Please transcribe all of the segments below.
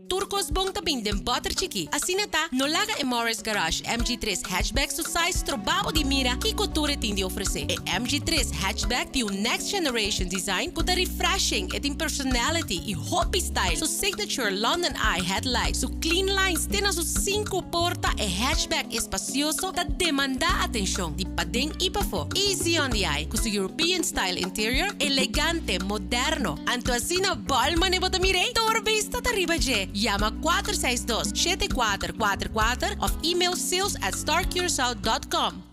Turcos bom também dem butter chiqui. Assim tá, no Laga e Morris Garage MG3 Hatchback su size trobabo de mira que couture tem de oferecer. E MG3 Hatchback tem o next generation design puta refreshing e tem personality e hoppy style. Su signature London Eye headlight, su clean lines tem su 5 porta e hatchback espacioso ta demanda atenção. Di padeng ipafo, easy on the eye, com su European style interior, elegante, moderno. Anto asina balman e botamire, torbista ta ribaje. Llama 462-7444 of email sales@starcuracao.com.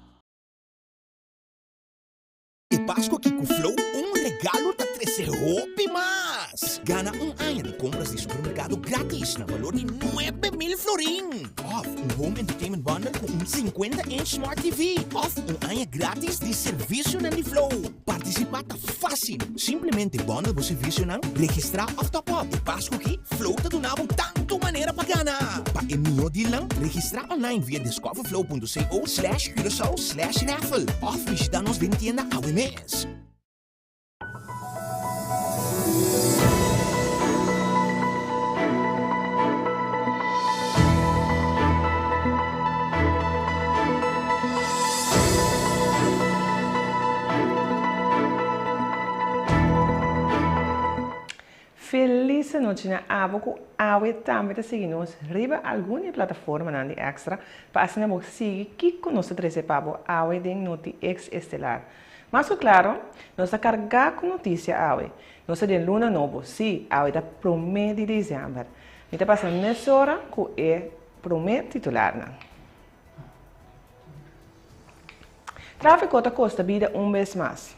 E Páscoa aqui com o Flow, regalo da 13 roupa mais. Gana ano de compras de supermercado grátis na valor de 9.000 florin. Of home entertainment bundle com 50-inch Smart TV. Of ano grátis de serviço na Flow. Participar tá fácil. Simplesmente bundle o serviço na registrar of top up. E Páscoa aqui, Flow tá donando tanto maneira para ganhar. Para enviar de lá, registrar online via discoverflow.co/Curaçao/raffle. Of visitar-nos em tienda ao mês. Feliz noite na Aboco, Awe também está seguindo nos riba alguma plataforma na extra para assim não seguir que conosco 13 pabo Awe de noti ex estelar. Mas claro, nós a carregar com notícia Awe. Nós de luna novo, sim, Awe da promete de dezembro. E tá passando nessa hora com é promete titular na. Tráfico tá custa vida vez mais.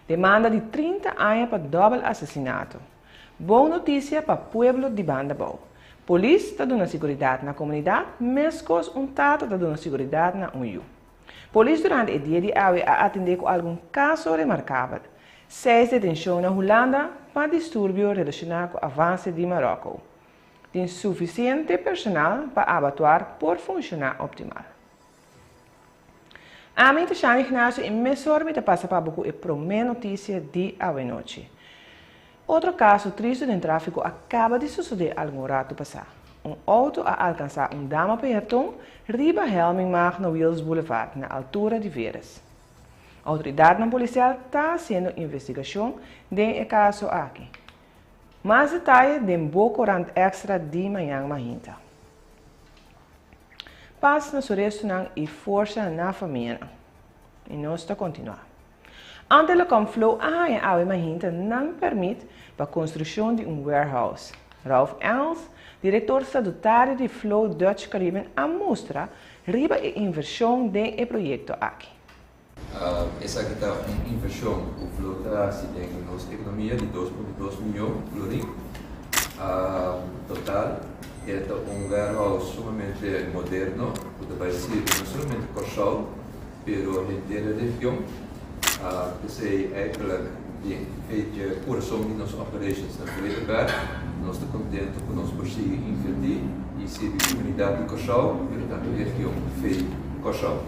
Demanda de 30 anos para double assassinato. Boa notícia para o povo de Bandabou. Polícia está dando segurança na comunidade, mesmo tato está dando segurança na União. Polícia durante o dia de hoje a atender com algum caso remarcável. 6 detenções na Holanda para distúrbio relacionado com o avanço de Marrocos. Tem suficiente personal para abatuar por funcionar optimal. A minha chama Ignacio e mesor me passa para a primeira notícia de hoje noite. Outro caso triste de tráfico acaba de suceder algum rato passado. Auto a alcançar dama peatão riba Helmingmarkt no Wills Boulevard, na altura de Veras. A autoridade policial está fazendo investigação do caso aqui. Mais detalhes de Bocorant Extra de manhã mahinta. Paz no restaurante e força na família. E nós está continuar. Ante o conflito, a mahinta não permite a construção de warehouse. Ralph Engels, diretor estatutário de Flow Dutch Caribbean, mostra riba a inversão do projeto aqui. Essa aqui é uma inversão. O Flow está se tem na nossa economia de 2,2 milhões de florim. Total, é warehouse sumamente moderno, que vai ser não somente Curaçao, mas a inteira região. Pensei eigenlijk feito Curaçao de nossas operations na primeira lugar. Nós estamos contentes com nós conseguir investir e ser de comunidade de Curaçao, mas também a região feito Curaçao.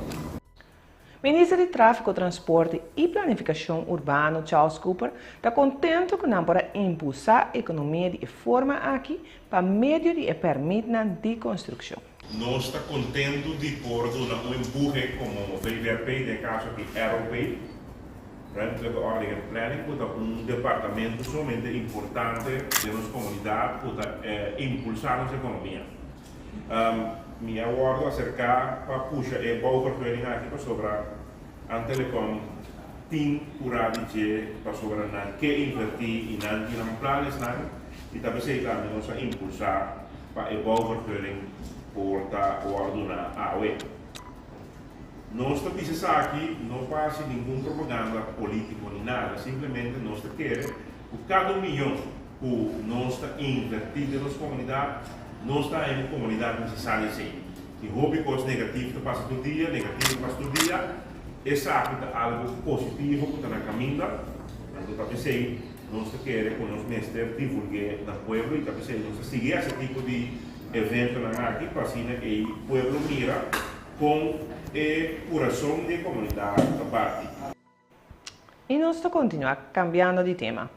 Ministro de Tráfego, Transporte e Planificação Urbana, Charles Cooper, está contente com não para impulsar a economia de forma aqui para meio de permitir de construção. Nós estamos contentes de pôr um empurre como o VVRP, no caso aqui, Aeropay, Ruimtelijke Ordening en Planning, um departamento somente importante de nossa comunidade para impulsar nossa economia. Minha ordem acerca para puxar a bouwvergunning aqui para sobre a telecom tem pura de para sobre na que investir e não planos e também se também nós impulsar para a bouwvergunning por a ordem a web. Nós estamos dizendo aqui, não faz nenhuma propaganda política nem nada, simplesmente nós queremos que cada milhão que nós estamos investindo nas comunidades, nós estamos em uma comunidade necessária sim. E houve coisas negativas que passam todo dia, negativas que passam todo dia, essa é algo positivo que está na caminho. Então, talvez nós queremos que nós mestres divulguem no povo e talvez nós seguir esse tipo de evento aqui para assim que o povo mira com o coração da comunidade da parte. E nós continuamos cambiando de tema.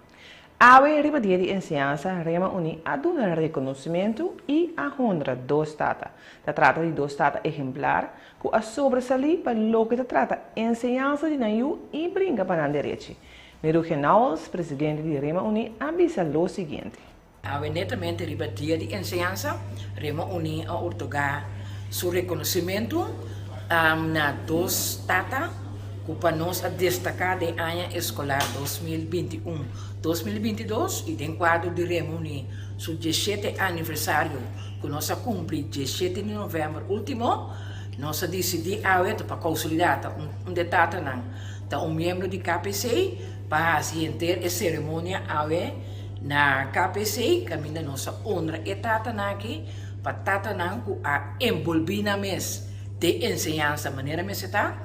Awe ribadia di enseñanza Rema Uni ad un riconoscimento e a honra dos tata. Da trata di dos tata exemplar, que a sobresalir para lo que trata enseñanza de nayu e brinca para andareci. Meruge Nauels, presidente de Rema Uni, avisa lo siguiente. Awe netamente ribadia di enseñanza Rema Uni a otorgar su reconocimiento na dos tata para nós a destacar de ano escolar 2021-2022 e em quadro de Rema Uni su 17 aniversário que nós cumpre 17 de novembro último, nós decidimos para consolidar detalhe não membro de KPC para fazer a cerimônia na KPC caminha nossa honra e tata aqui para tata a envolver na mes de enseñanza maneira me está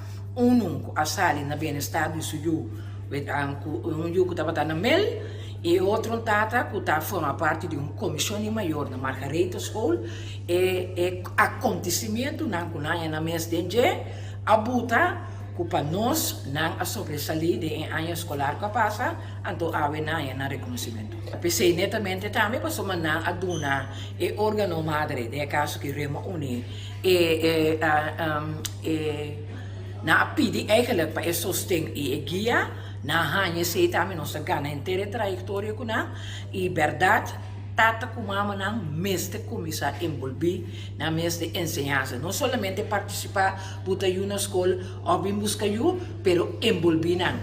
a sali na bem-estar do suju que estava na mel e outro tata que forma parte de comissão maior na Margareta School e acontecimento na mês de a buta que para nós não a sobresalir de ano escolar que passa então há na reconhecimento. Pensei netamente também para somar na aduna e órgão madre de caso que Rema Uni na pedi eigenlijk para sostén e guia na hanya se também nossa gana inteira trajetória com na e verdade tata com mama na mês de começar a envolver na mês de enseñanza não somente participar buta na escola ou bem buscar pero envolver na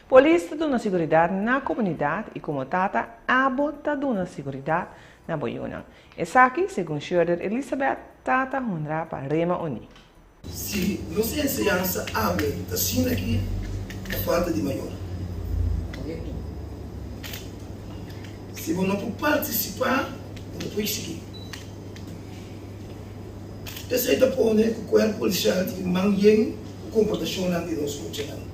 Polícia está dando segurança na comunidade e como tata abo está dando segurança na boiuna. Essa aqui, segundo Schroeder Elizabeth, tata honra para Rema Uni. Se nossa enseñanza abre, está sendo aqui a falta de maior. Se você não pode participar, não pode seguir. Essa é a pone que o corpo policial tem que manter a comportação de nós funcionando.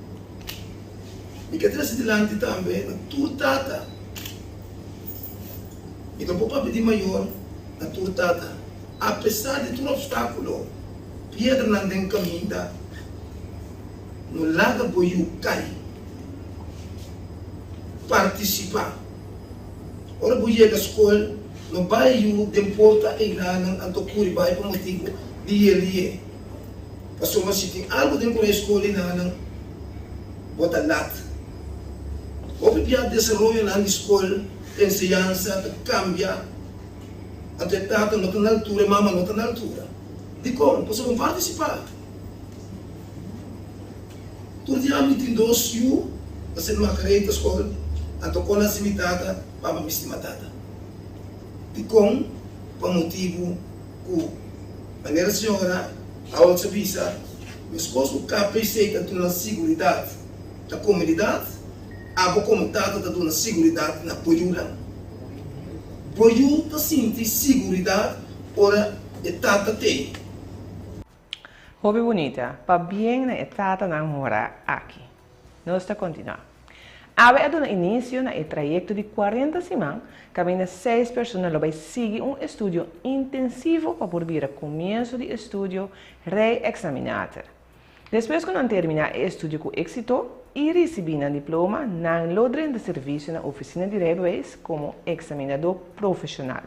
E que atrás de lá também, na tua tata, e não pode pedir maior na tua tata, apesar de todo obstáculo, piedra não tem caminho, no lado boiu cai, participar. Ora boiu da escola, no bairro de porta e lá não antocuri vai para motivo de ele. Passou mas se tem algo dentro da escola e não bota lata. O piada desenvolve na escola, enseñanza, cambia, até tata não está na altura, mama não está na altura. De como? Você vai participar. Todo dia me tem dois yu, você não acredita a escola, então com a cimitada, para me estimatada. De como? Por motivo que a minha senhora, a outra visa, meu esposo o KPC está dando segurança da comunidade, a comunidade está dando segurança na Boiúra. Boiú está sentindo segurança, ora, é tata tem. Hobby bonita, para bem na etapa na hora aqui. Nós está continuando. Awe dando início na trajeto de 40 semanas, caminha 6 pessoas vai seguir estudo intensivo para por vir a começo de estudo reexaminado. Depois que não terminar o estudo com êxito e receber um diploma, não lodrem de serviço na oficina de Rebbeweis como examinador profissional.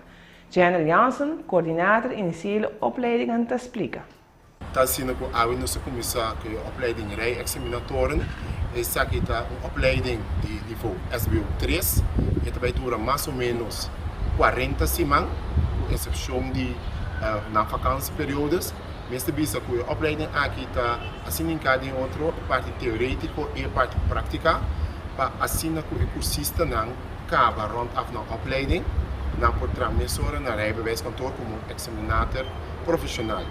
Janel Janssen, coordenador inicial opleiding, te explica. Está sendo que a nossa comissão que opleiding rij-examinatoren essa aqui está uma opleiding de nível SBU 3 e também dura mais ou menos 40 semanas, com exceção de na vacância períodos. Mas também que a opleiding aqui está assim em outra parte teórica e a parte prática para assim que o cursista não acaba rondaf na opleiding não pode transmitir na Rijbewijs kantoor como examinador profissional.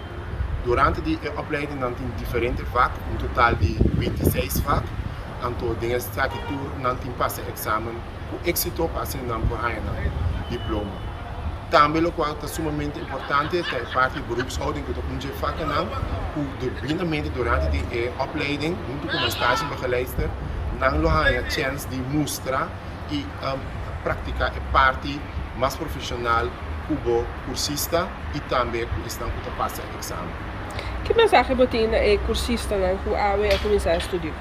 Durante a opleiding não tem diferentes vagas, um total de 26 vagas. Então, dessa aqui não tem passa exame com êxito para assim não por aí diploma. Também o qual é sumamente importante é a parte de beroepshouding que eu não faço não, o durante a opleiding, junto com a estágio begeleidster, não há a chance de mostrar e praticar a parte mais profissional como cursista e também que estão para passar exame. Que mensagem você tem cursista que a começar a estudar?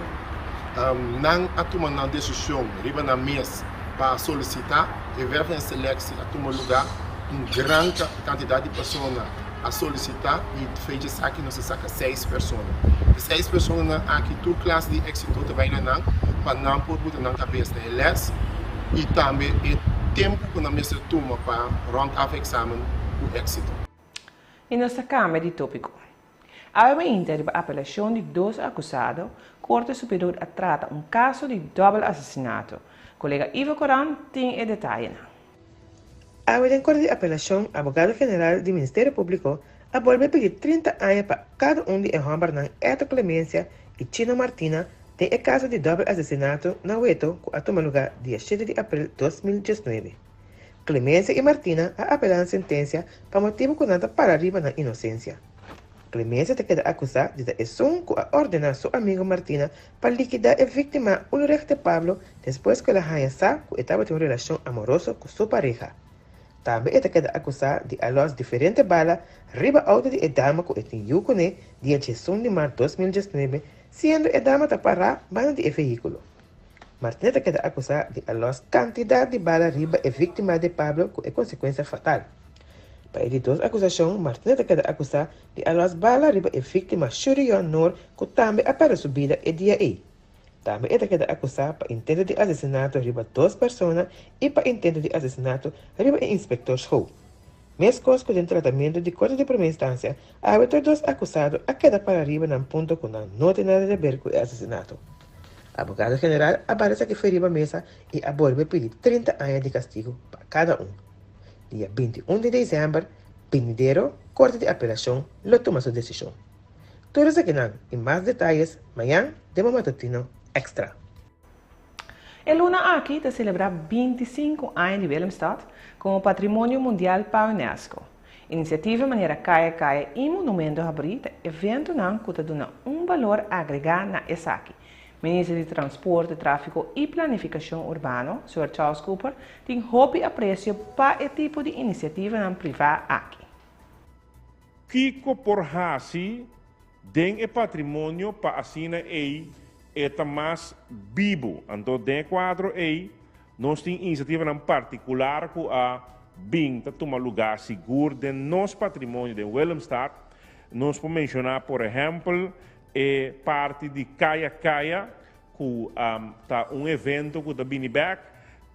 não a tomar uma decisão, riba na mesa, para solicitar e ver em seleção a tomar lugar, uma grande quantidade de pessoas a solicitar e fez isso aqui, nós saca 6 pessoas. 6 pessoas aqui, toda classe de êxito vai na para não poder na cabeça deles e também o tempo que a mesa toma para rondar o exame o êxito. Em nossa Câmara de Tópico, há uma apelação de 2 acusados, Corte Superior trata um caso de duplo assassinato. Colega Ivo Coran tem o detalhe. A Corte de Apelação, Abogado-Geral do Ministério Público, a volver pedir 30 anos para cada de enrombar Eto Clemência e Chino Martina tem o caso de duplo assassinato na Hueto, que toma lugar dia 7 de abril de 2019. Clemência e Martina apelam sentença para motivo que nada para arriba na inocência. Clemência te queda acusada de dar que ordenar seu amigo Martina para liquidar a vítima Ulrich de Pablo depois que ela sabe que estava em uma relação amorosa com sua pareja. Também te queda acusada de alos diferentes balas riba auto de dama que tinha com ele dia 1 de março de 2019, sendo a dama tapará banda de veículo. Martina te queda acusada de alos quantidade de balas riba a vítima de Pablo com consequência fatal. Para as 2 acusações, Martina te queda acusada de alos balas riba a vítima Shurion Noor que também apela subida e dia E. Também te queda acusada para intento de assassinato riba 2 pessoas e para intento de assassinato riba o inspector Show. Mesmo com o tratamento de corte de primeira instância, há outros 2 acusados a queda para arriba num ponto que não tem nada a ver com o assassinato. Abogado-Geral aparece que foi riba mesa e a volve pedir 30 anos de castigo para cada Dia 21 de dezembro, Pinheiro, Corte de Apelação, lo toma sua decisão. Todos aqui não, e mais detalhes, amanhã, Demo Matutino Extra. A Luna aqui está celebrando 25 anos de Willemstad como Patrimônio Mundial para a Unesco. Iniciativa maneira Kaya e Monumento Abrita, evento não que dá valor agregado na ESAC. Ministro de Transporte, Tráfego e Planificação Urbano, Sr. Charles Cooper, tem hobby apreço para esse tipo de iniciativa não privada aqui. Kiko Porhasi tem o patrimônio para assinar é mais vivo. Então, dentro do quadro nós temos iniciativa em particular que a BIM toma lugar seguro de nosso patrimônio de Willemstad. Nós podemos mencionar, por exemplo, parte de Kaya, que está evento que está vindo back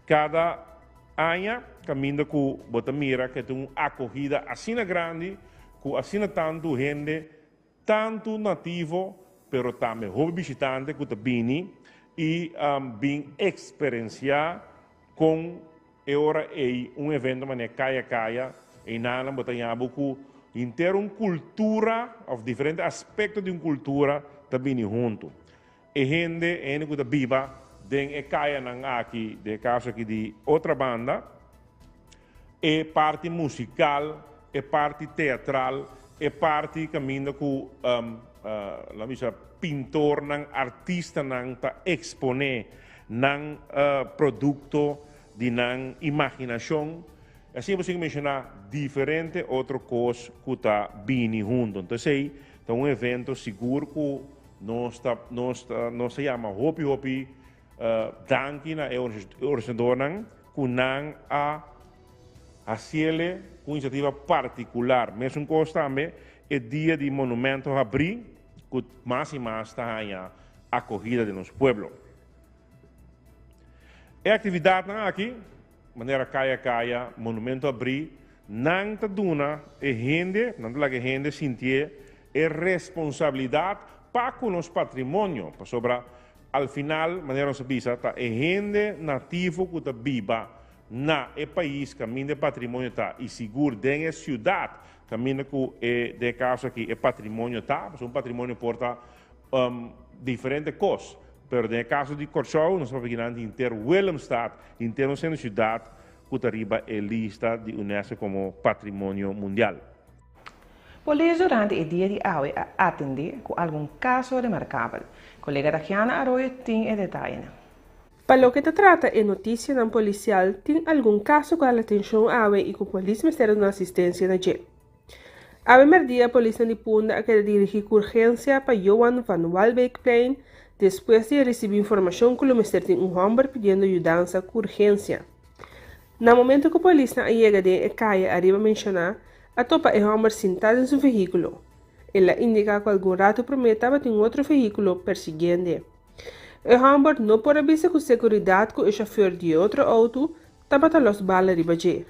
cada ano, caminho com Botamira, que tem uma acorrida assim grande, que assim tanto gente, tanto nativo, pero também visitante que está vindo e bem experienciar com um evento maneira Kaya, e nada Botanhabo que inteiro cultura, ou diferentes aspectos de uma cultura, também junto. E gente que está viva, tem a caia aqui, de caso aqui de outra banda, é parte musical, é parte teatral, é parte caminho com pintor, artista, para exponer, produto de imaginação. Assim você mencionar diferente outras coisas que está bem junto. Então, é um evento seguro que nós se chama Hopi Danki na organizadora que não a ciele com iniciativa particular. Mesmo coisa também é dia de monumento a abrir que mais e mais está a acolhida de nosso povo. A atividade aqui maneira Kaya, monumento abrir, não está dando gente sentir a responsabilidade para com o patrimônio, sobre al final, maneira se visa, tá gente nativo que está viva na país caminho de patrimônio está e seguro dentro da cidade caminho que de caso aqui é patrimônio tá, um patrimônio porta diferentes coisas. Pero no caso de Corchou, nós estamos falando inteiro Willemstad, inteiro sendo cidade que arriba a lista de Unesco como patrimônio mundial. Polícia durante o dia de hoje atende com algum caso remarcável. Colega Tatiana Arroyo tem o detalhe. Para o que se trata é notícia não policial, tem algum caso com a atenção hoje e com a polícia ministério de assistência na JEP. A primeiro dia, a polícia de Punda quer dirigir urgência para Johan van Walbeek Plain, después de recibir información que o Ministério tem homem pedindo ajuda com urgência. No momento que a polícia chega de caia arriba a mencionar, a topa o homem sentado em seu veículo. Ela indica que algum rato promete ter outro veículo perseguindo. O homem não pode avisar com segurança que o chauffeur de outro auto estava los balas arriba de.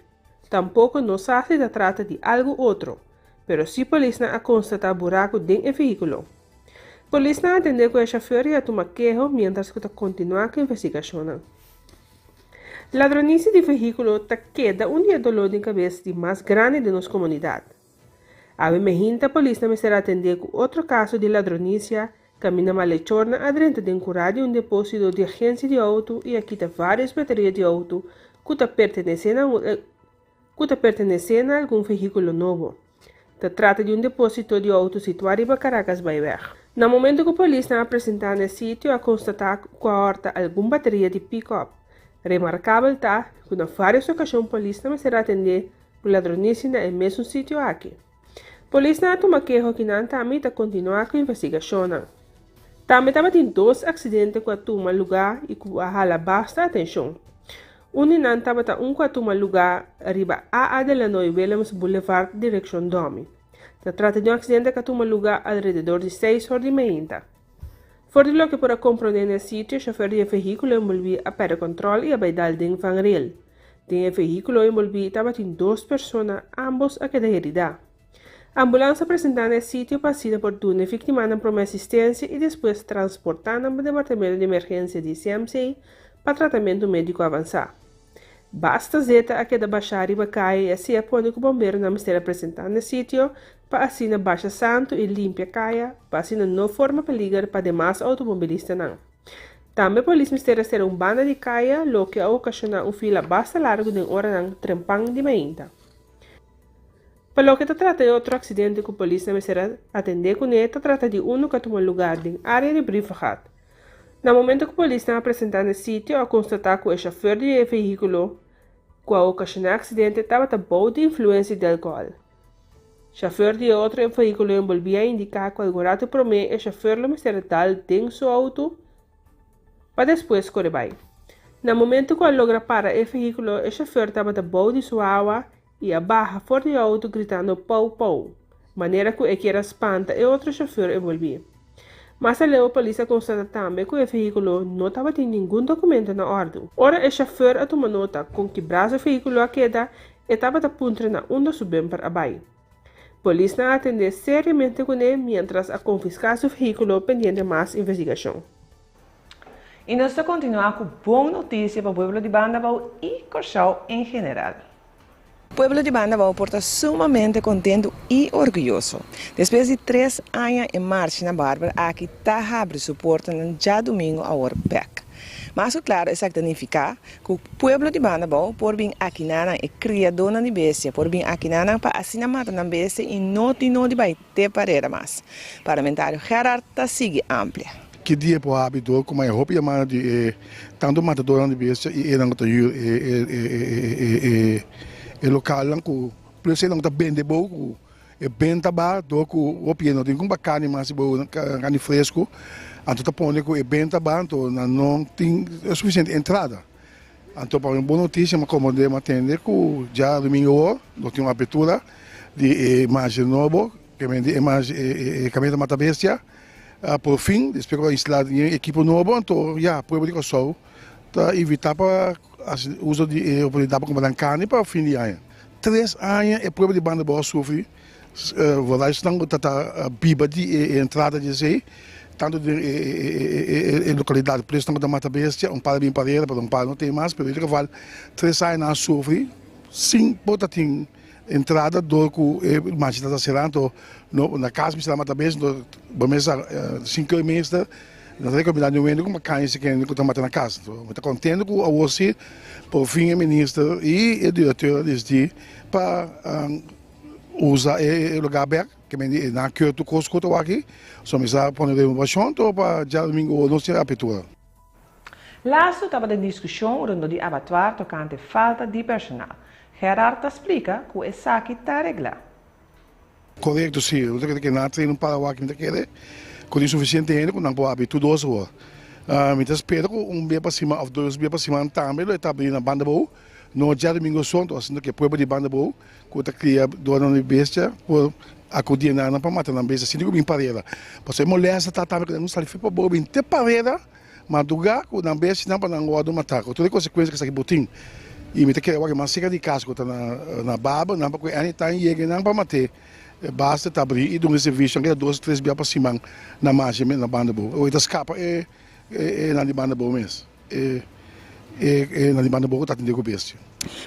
Tampouco não sabe se trata de algo outro, pero se a polícia a constatar buraco dentro do veículo. A polícia atendeu que o chauffeur ia tomar queijo mientras que continua com a investigação. Ladronice de veículo queda dia dolor de cabeça de mais grande de nossa comunidade. A gente a polícia me será atender com outro caso de ladronice, caminha malhechorna adentro de rádio depósito de agência de auto e aqui várias baterias de auto que pertencem a algum veículo novo. Se trata de depósito de auto situado em Caracas Bayber. No momento que a polícia apresentar no sítio a constatar que horta alguma bateria de pick-up. Remarcável está que na várias ocasiões a polícia será atender por ladronice no mesmo sítio aqui. A polícia toma queijo que não também continua com a investigação. Também tem 2 acidentes que tomam lugar e que hala basta atenção. Não estava que toma lugar arriba a Delanoy Williams Boulevard, direção Domi. Se trata de acidente que toma lugar alrededor de 6 horas de manhã. Fora lo que para compreender no sítio, o chofer do veículo envolvido a perder controle e a baidal de Van Riel. O veículo envolvido estava com 2 pessoas, ambos a quedar heridas. A ambulância apresentada no sítio passada por 2 vítimas para uma assistência e depois transportada para o departamento de emergência de CMC para tratamento médico avançado. Basta zeta a queda baixar e bacai e assim quando o bombeiro não esteja apresentado no sítio para assim baixa santo e limpia caia para assim não forma perigo para demais automobilistas não. Também a polícia mistério ser banda de caia lo que ocasiona fila basta largo de hora não trempang de manhã. Para lo que trata de outro acidente que a polícia mistério atender com ele, trata de que toma lugar em área de Briefgat. No momento que a polícia apresentar no sítio a constatar que o chauffeur do veículo que ocasionou o acidente estava sob de influência de álcool. O chauffeur de outro veículo envolvia indicar que algum rato promete o chauffeur lo mistério tal em seu auto para depois correr. No momento que logra parar o veículo, o chauffeur estava sob de sua água e abaixo fora do auto gritando pau pau, maneira que o era espanta e outro chauffeur envolvido. Mas a polícia constata também que o veículo não estava tendo nenhum documento na ordem. Ora, o chauffeur a tomar nota com que braço o veículo a queda e estava a puntre na onda subem para abaixo. A polícia atendeu seriamente com ele, mientras a confiscar seu veículo pendente mais investigação. E nós vamos continuar com boa notícia para o povo de Bandabao e Corchao em geral. O povo de Bandabao está sumamente contente e orgulhoso. Depois de 3 anos em marcha na Bárbara, aqui está abrindo suporte no já domingo a hora back. Mas claro, isso significa que o povo de Bandabao por vir aqui na e criador de bestia, por vir aqui na para assinar mata na bestia e não vai ter parede mais. Parlamentário Gerard sigue amplia. Que dia para o hábito, como é roupa e a de tanto matador de bestia e não está e local lang ko plus lang ta bende bo ko e benta ba do ko o pieno tem com bacana mas bo carne fresco anto ta pone ko e benta ba anto não tem suficiente entrada anto para uma boa notícia mas como de atender ko já domingo do tem uma abertura de imagem novo que vende imagem caminho mata bestia por fim espero instalar equipo novo anto já povo de Kosovo ta evitar para uso de oportunidade para comprar carne para o fim de ano. 3 anos o povo de Bandabao sofre, vai estar a biba de entrada de sei, tanto de localidade, por isso estamos da Mata Bestia, para bem para para não tem mais, mas ele vale 3 anos sofre, sem botar entrada do que mais está serando na casa da Mata Bestia, começa 5 meses. Nós recomendamos o momento como carne se quer que está na casa. Estou contente com a você, por fim, o ministro e o diretor desse para usar o lugar aberto, que é na Kyoto Costco aqui, só me está pondo uma chão para já domingo não ser abertura. Laatst estava em discussão rondom de abattoir tocante falta de personal. Gerard explica que o SAC está arreglado. Correto, sim. Eu tenho que na treino para o aqui, com insuficiente gente, com não pode abrir tudo isso. Então espero que dia para cima, ou 2 dias para cima, também ele está abrindo a banda boa. No dia domingo santo, assim que o povo de banda boa, que está criando dona de bestia, por acudir na para matar na bestia, assim que bem pareda. Porque mulher está também que não sabe para boa bem te pareda, mas do gato na bestia não para não guardar matar. Toda a consequência que está aqui botim. E me quer que mais seca de casco está na baba, não para que ele está em chega não para matar. Basta tá abrir e do serviço que é 2, 3 dias para cima na margem na banda boa. Ou então escapa na banda boa mesmo. Na banda boa está tendo bestia.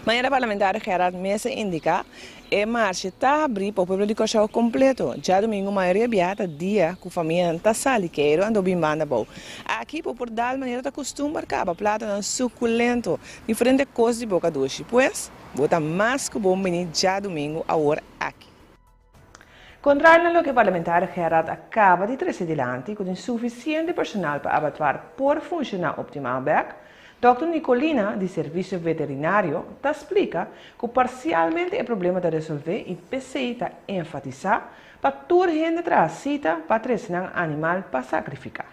Maneira parlamentar Gerard Mesa indica que a marcha está abrindo para o povo de Cochau completo. Já domingo, a maioria beata dia com a família está saliqueiro andou bem banda boa. Aqui, por dar maneira está costuma marcar plátano suculento, diferente coisas de boca doce. Pois, bota mais que bom menino já domingo a hora aqui. Contrário ao que o parlamentar Gerard acaba de trazer adiante, com insuficiente personal para abatuar por funcionar optimalmente, Dr. Nicolina, de Serviço Veterinário, explica que parcialmente é problema de resolver e precisa enfatizar para toda gente atrás cita para trazer um animal para sacrificar.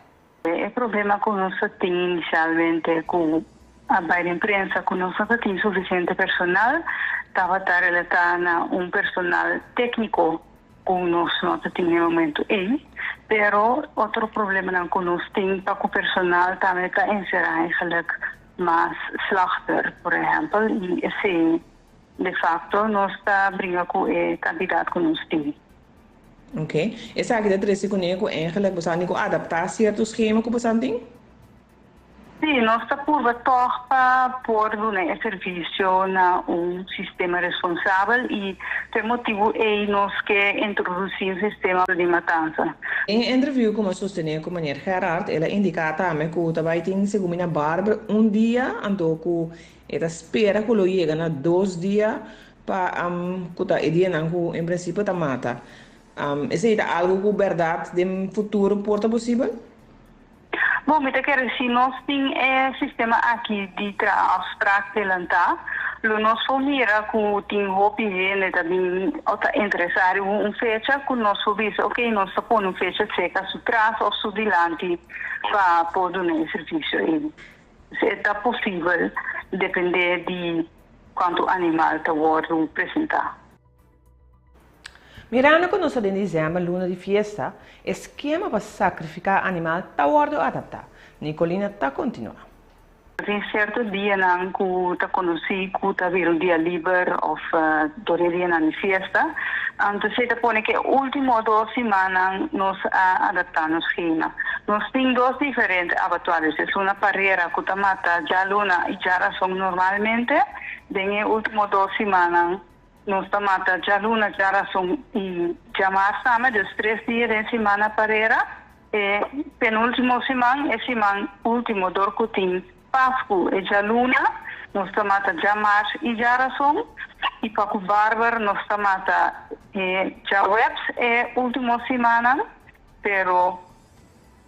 O problema que nós temos inicialmente com a bairro imprensa, que nós não temos suficiente personal, estava a relatar a personal técnico que nós não temos no momento aí, pero outro problema que nós temos para que o personal também está encerrado eigenlijk mas slachter, por exemplo, e assim, de facto, nós está brincando com o candidato que nós temos. Ok. Essa aqui da Tracy Coneco, eigenlijk, você tem que adaptar certo esquema que você tem? Sim, nós está por para pôr o serviço na sistema responsável e, por motivo, nós queremos introduzir o sistema de matança. Em entrevista com a sostenida com a Maria Gerard, ela indica também que o trabalho tem segundo a Bárbara dia, então que ela espera que ele chegue a 2 dias para que a ideia não em princípio está mata. Esse é algo que verdade no futuro pode possível? Bom, me quero dizer, nós temos sistema aqui de abstract de lantar. Nós mira que tem opinião também interessado fecha que nós visa, ok, nós põe fecha seca su trás ou su dilante para poder o serviço. Se é possível, depender de quanto animal está apresentar. Mirando que nós em dezembro, luna de festa, esquema para sacrificar animal está adaptado. Nicolina está continuando. Tem certo dia que está conhecido que está vir dia livre ou dois dias na festa. Então, se põe que último 2 semanas nós adaptamos o esquema. Nós temos 2 diferentes abatuários. Uma parreira que está mata já luna e já razão normalmente. Bem, último 2 semanas nós está mata já luna, já razão e já mais também, dos 3 dias de semana parreira. E penúltimo semana, último dor que tem Páscoa e já luna, nós está mata já março e já razão. E para o Bárbara, nós está mata já webs e última semana, pero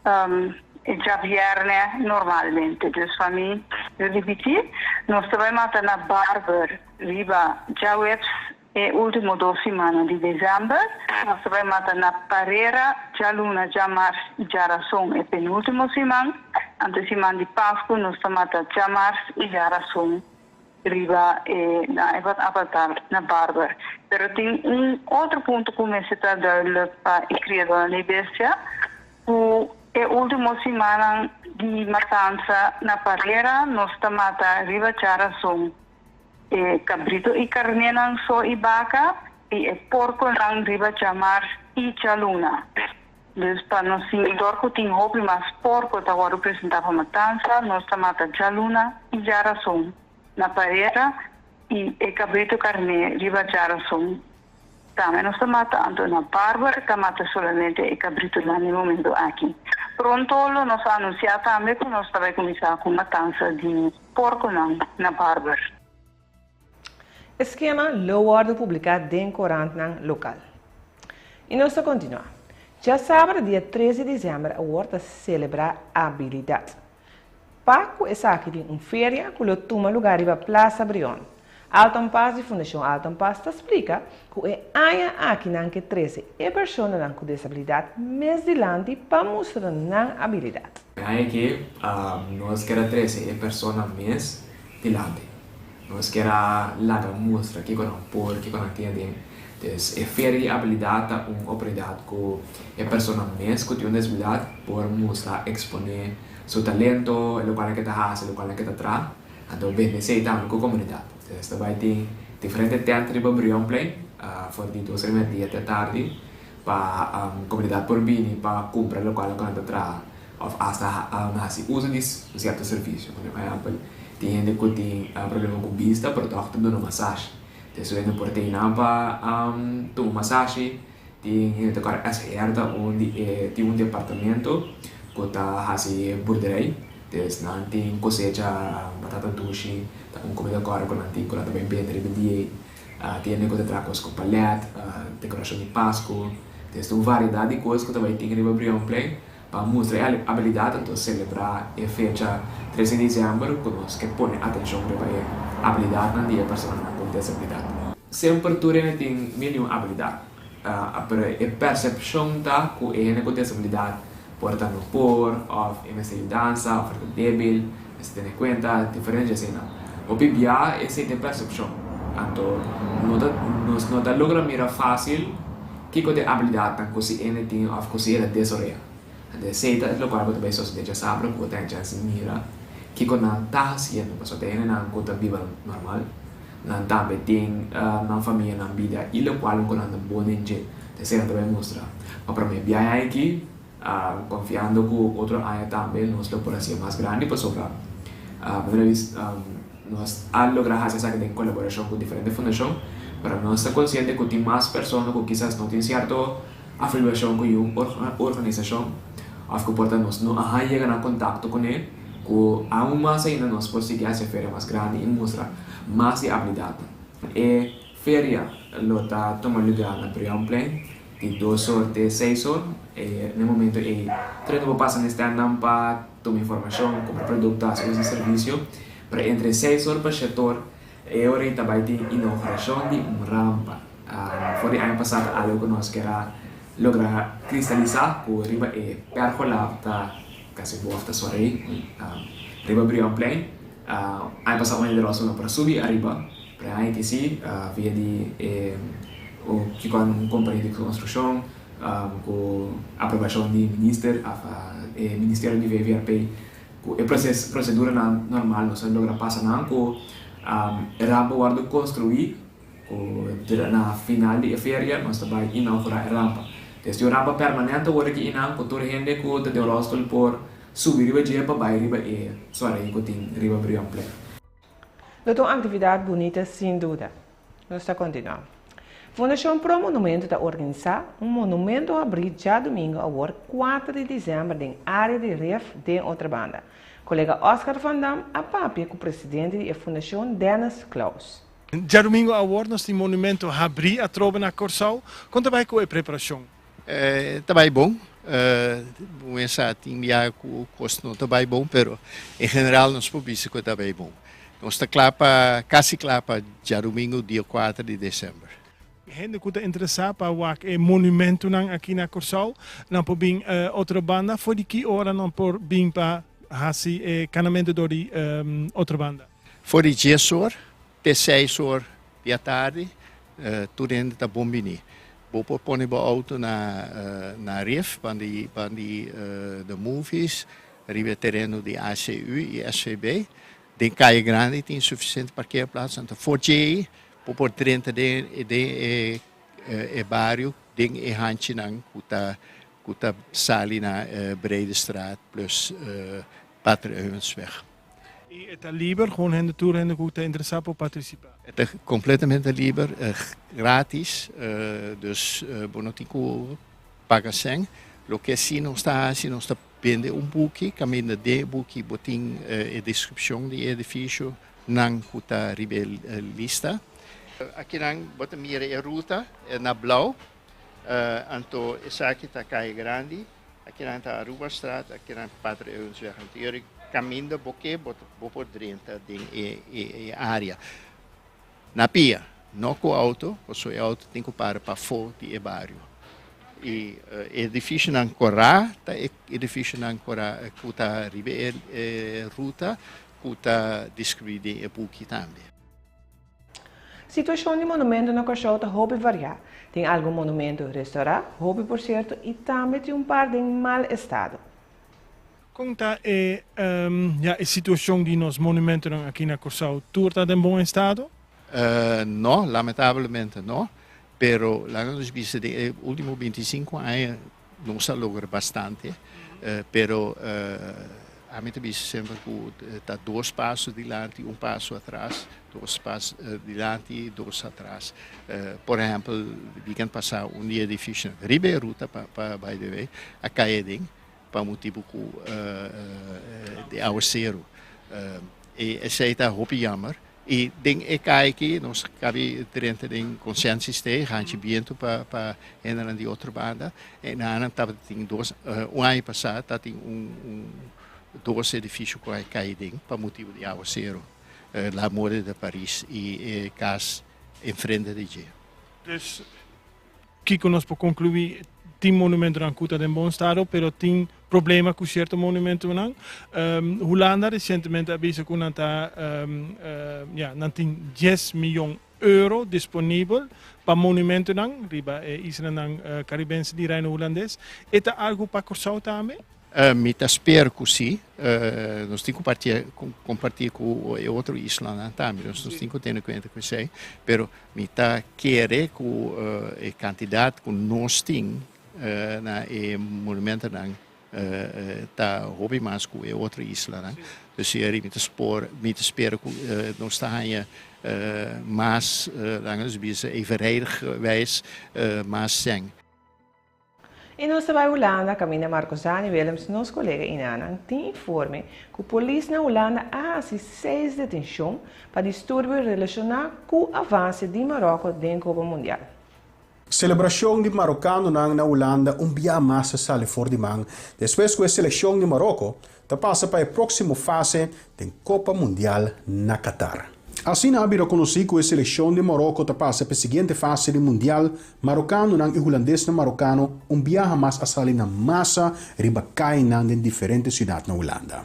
já viernes normalmente. Então, para mim, eu repetir, nós também mata na Bárbara, riba já webs e último 2 semanas de dezembro. Nós também mata na Parreira, já luna, já março e já razão e penúltimo semana. Antes semana de Páscoa, nós mata já março e já razão. Riba na avatar na Bárbara. Pero tem outro ponto que me está dando para criar na bestia, é última semana de matança na Parreira, nós mata riba já razão. Cabrito e carne não só e vaca, e porco não riba já março e já luna. Então, para nós que tem roupa, mas porco está agora apresentar para matança, nós mata já luna e já razão. Na Parreira e cabrito carne riba já razão. Também nós mata na Bárbara, que mata somente e cabrito lá no momento aqui. Pronto, nós anunciamos também que nós vai começar com matança de porco na Bárbara. Esquema logo publicado em corante local. E nós continuamos. Já sábado, dia 13 de dezembro, a horta celebra a habilidade. Paco é aqui de feria que toma lugar na Plaza Brion. Alton Paz de Fundação Alton Paz explica que é aia aqui não que 13 é pessoa com disabilidade mais dilante para mostrar na habilidade. É que nós queremos 13 é pessoa mais dilante. Nós queremos lá mostrar que quando por que quando tem é feria habilidade uma oportunidade que é pessoa mais que tem uma disabilidade por mostrar exponer seu talento, o qual é que está fazendo, o qual é que está atrás, então beneficiar também com a comunidade. Então vai ter diferentes teatros de Brion Play, for de 2 dia até tarde, para a comunidade por vir para cumprir o qual é que está atrás, ou hasta uso de certo serviço. Por exemplo, tem gente que tem problema com vista, portanto, tem uma massagem. Então, se você pode ter uma massagem, tem gente que acerta onde tem departamento que está fazendo borderei, então tem cosecha batata doce, comida agora com antigo, lá também bem dia, tem negócio de tracos com palete, decoração de Páscoa, tem variedade de coisas que também tem que abrir play para mostrar a habilidade, então celebrar a fecha 13 de dezembro, que põe atenção para a habilidade na dia pessoa com disabilidade. Sempre tu tem milhão habilidade, a percepção da que é com disabilidade porta no por, ou em dança, ou débil, se tem conta diferente assim. O PBA é essa percepção. Então, nós não logra mirar fácil que com a habilidade tan così ene tem of così era desorea. Ade seita lo qual também só se deixa saber que tem chance mira que com não tá haciendo, mas tem não conta viva normal. Não também tem na família na vida e lo qual com não bom ninguém. Terceira também mostra. Mas para mim biaya aqui confiando que o outro área também nós lo por ser mais grande para sobrar. Nós a lograr fazer essa colaboração com diferentes fundações para nós estar consciente que tem mais pessoas que quizás não têm certa afiliação com uma organização, ou que portanto nós não chegamos em contato com ele, que há mais ainda nós podemos fazer feira mais grande e mostrar mais de habilidade. E feira lo está tomando lugar na Brion Play de 2 horas de 6 horas, e no momento é treino para passar neste ano para tomar informação, comprar produtos, e serviços, para entre 6 horas para o setor. E ora também tem inauguração de uma rampa. Foi ano passado algo que nós queremos lograr cristalizar, que riba é percolado, quase boa esta soirée, riba Brion Play. Ano passado ainda nós para subir arriba, para a ITC, via de o que com companhia de construção, com aprovação de Ministério de VVRP, o procedura normal nós logra passar não com rampa guardo construir na final de feira nós também inaugurar a rampa. Então a rampa permanente agora que inang com toda gente que te deu por subir riba dia para baixo riba e só aí que tem riba Brion Play. Então uma atividade bonita sem dúvida. Nós está continuando. Fundação Pro Monumento está organizando monumento a abrir já domingo, agora 4 de dezembro, na área de Ref de outra banda. Colega Oscar Van Dam a papia com o presidente da Fundação Dennis Klaus. Já domingo agora nós temos monumento a abrir a trova na Corsal. Conta bem com a preparação. Está bem bom. Começar a enviar com o custo não está bem bom, mas em geral nós podemos que está bem bom. Nós está quase claro para já domingo, dia 4 de dezembro. Gente que está interessada para o monumento aqui na Corsal, não por vir outra banda, foi de que hora não por vir para fazer canamento de outra banda? Foi de 10 horas, até 6 horas da tarde, tudo ainda está bom bem. Vou pôr o auto na RIF, para de movies, arriba terreno de ACU e SVB. Tem Caia Grande, tem suficiente parqueerplaats, então for J, por 30 de bairro, tem e handje nang kuta sali na Brede Straat plus Patriarchsweg. E het is liever, gewoon hen de tour hen goed interessant voor participar. Het is completamente liever, gratis, dus bonotico pagaseng. Lo que si não está vende boekje, caminho de boekje, botin a descrição de edifício, nang kuta ribe lista. Aqui nang bota mira a ruta na blau, anto essa aqui tá Caia Grande, aqui nang tá Aruba Straat, aqui nang Patriarchsweg, anterior caminho boque bota por 30 de área. na pia, não com o auto, o seu auto tem que parar para fora do bairro. E é difícil não correr, é difícil não correr, que está ruta, que está descrito em pouco também. Situação de monumento no Cachorro está hobby variar. Tem algum monumento restaurado, hobby por certo, e também tem par em mau estado. Como está a situação de nos monumentos aqui na Curaçao? Tudo está em bom estado? Não, lamentavelmente não. Pero nos visto de últimos 25 anos não se logra bastante. Pero a mim visto sempre que está 2 passos adiante, 1 passo atrás, 2 passos adiante e 2 atrás. Por exemplo, weekend passado dia difícil, Ribeirão para by the way, a Caeding, para motivo de aguaceiro. E essa está roupa jammer. E ding ik kijk, nós cabe dentro de consciência este, hanche viento para entrar de outra banda. E na ano tava tem 2, ano passado tá tem 2 edifícios que caíram para motivo de aguaceiro, lá Morte de Paris e casa em frente de G. Dus, Kiko nós para concluir, tem monumento não está em bom estado, pero tem problema com certo monumento não. Holanda recentemente avisou que não tem 10 milhões de euro disponível para monumento não, riba isla não caribense de reino holandês. É algo para Curaçao também? Me espero que sim. Nós temos que compartilhar com outro isla também. Nós temos que ter em conta com isso. Mas me querer que a quantidade que nós temos na monumento não está hobby mais com outra isla. Não? Então, me espero que nós tenhamos mais, langs visa evenredig wijs, mais sem. E nós vai Holanda, caminha Marcosani Willems, nosso colega Inana, tem informe que a polícia na Holanda há 6 detenções para distúrbio relacionado com o avanço de Marrocos dentro da Copa Mundial. Celebração de marocano na Holanda dia massa sale for de man. Depois que a seleção de Marrocos ta passa para a próxima fase da Copa Mundial na Qatar. Assim, a reconhecido que a seleção de Marrocos ta passa para a seguinte fase do Mundial marocano e holandês na marocano dia mais a sale na massa ribacai na diferentes cidades na Holanda.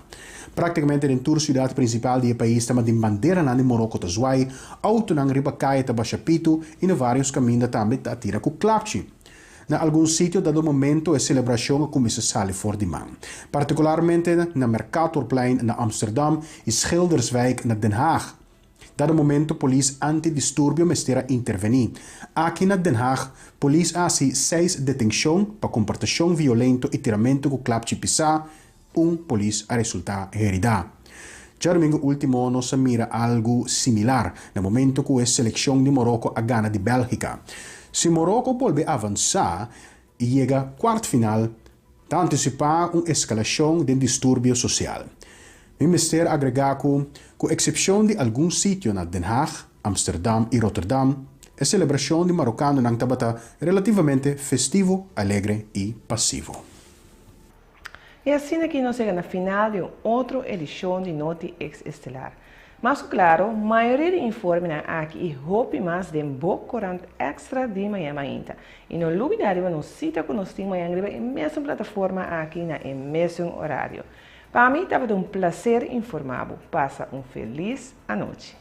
Praticamente em toda a cidade principal do país tem uma bandeira de Marrocos ta zwai, auto nang ribacai ta bachapito e em vários caminhos também ta atira com clapchi. Na algum sítio, dado momento, a celebração começa a sair fora de mão. Particularmente na Mercatorplein na Amsterdam e Schilderswijk na Den Haag. Dado momento, a polícia antidistúrbio mestera intervenir. Aqui na Den Haag, a polícia há 6 detenções para comportação violento e tiramento com clapchi pisar. Polícia a resultar herida. Já domingo último nós mira algo similar no momento que a seleção de Marrocos a gana de Bélgica. Se Marrocos volve avançar e chega à quarta final, está antecipar uma escalação de distúrbio social. O Ministério agregar com exceção de alguns sítios na Den Haag, Amsterdam e Rotterdam, a celebração de marocano não está relativamente festivo, alegre e passivo. E assim aqui nós chegamos na final de outra edição de Noti Ex Estelar. Mas claro, a maioria de informes aqui e roupa mais de boa corante extra de manhã ainda. E não dúvida de nos cita que nós temos manhã na mesma plataforma aqui na mesmo horário. Para mim estava um prazer informar. Passa feliz noite.